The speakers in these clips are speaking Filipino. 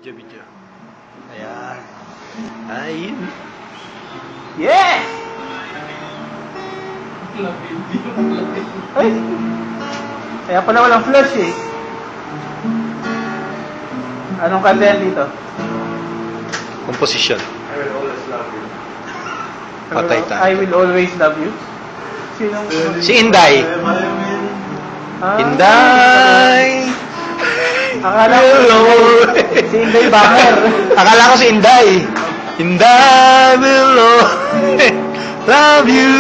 Video. Ayan. Ayun. Yes! Ay! Kaya pala walang flash eh. Anong kanta yan dito? Composition. I will always love you. Patay tayo. I will always love you. Sinong... Si Inday. Inday! Akala ko si Inday Banger. Akala ko si Inday. Inday will always love you.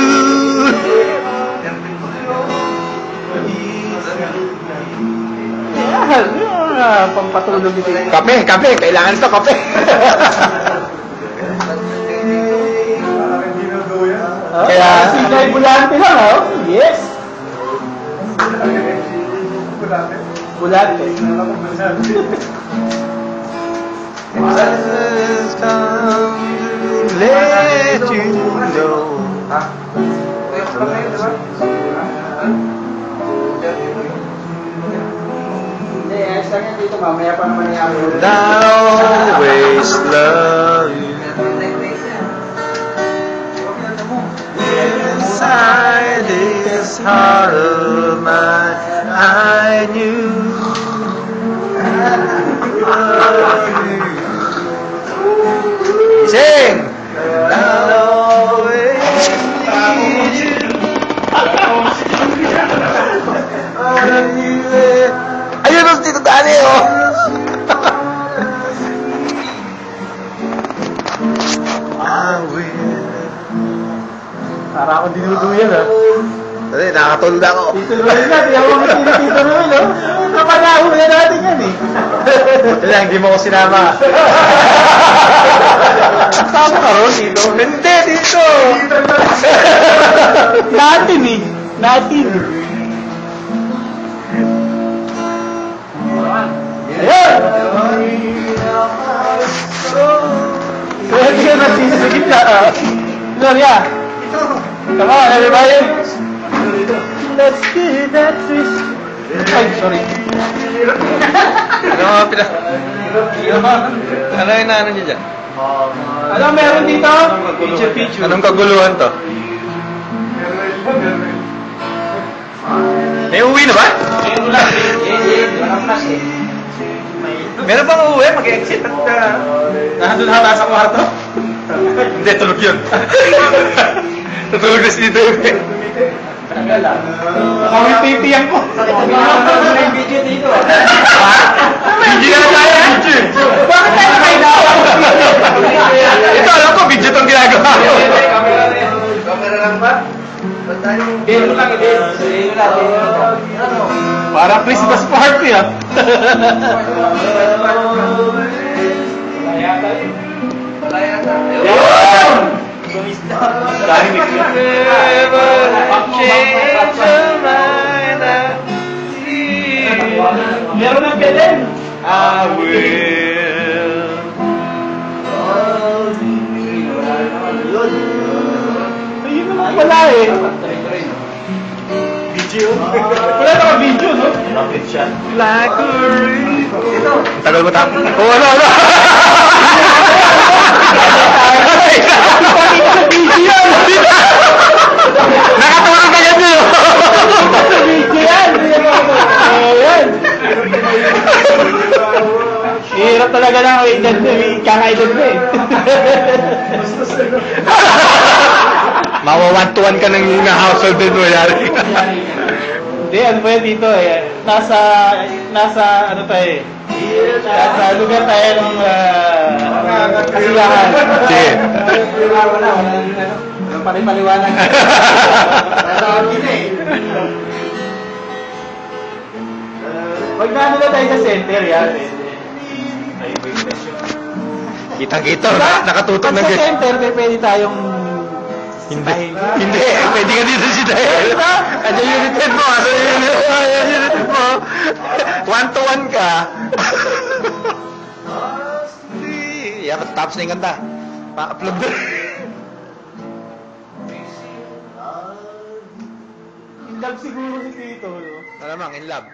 Yeah, pampatulog ito. Kape. Kailangan ito, kape. Kaya si Inday Bulante lang, oh. Yes. Bulante. Just come to let you know. Hindi, ayos lang yan dito. Mamaya pa naman niya. I always love you. Inside this heart of mine, I knew. Sing! I'll always need you. Ayun ang Tito Dani, oh! I will. Para ako dinuduyan, ha? Kasi nakatulog ako. Tito Noel na, di ako makikita Tito Noel, oh. Napalaho na natin yan, eh. Buti lang, hindi mo ko sinama. Sama ka ron, Tito? Hindi, dito! Natin, eh. Natin. Ayan! Pwede ka nagsisigit na, ah. Gloria! Come on, everybody! Let's do that twist. Ay, sorry. Ano yung naano niya dyan? Ano meron dito? Picture. Anong kaguluhan to? May uwi na ba? Meron bang uuwi? Mag-exit at... Nandun na nasa kwarto? Hindi, tulog yun. Tutulog na si Dito yun. Tagal lang. Kami pipiyan ko. May video dito. Hindi na tayo, video. Bakit tayo kailangan? Ito, alam ko, video tong ginagawa ko. Camera lang ba? Dito lang, dito lang. Parang Christmas party, ah. Yun! Dahil meron ng Belen. I will. Ayun naman pala eh. Video? Wala naman video, no? Like a ring. Tagal mo tapos. Oh, ano? Nakatulog ka yan yun. Video yan! Ayan! Hirap talaga na kakaedad mo eh. Mawawantuan ka ng household din mo, yari. Hindi, ano ba yan dito eh. Nasa ano tayo eh. Nasa lugar tayo ng kasiyahan. Sige. Walang paliwanag. Nasa akin eh. Pag na tayo sa center yan. Kita-kita, nakatutok na Pag sa center, pwede tayong Hindi. Pwede ka dito si Dahil. Ano yung unit mo? Ano yung unit mo? One-to-one ka. Yan, tapos na yung kanta. Pa-upload na. In love siguro si Tito, no? Malamang, in love.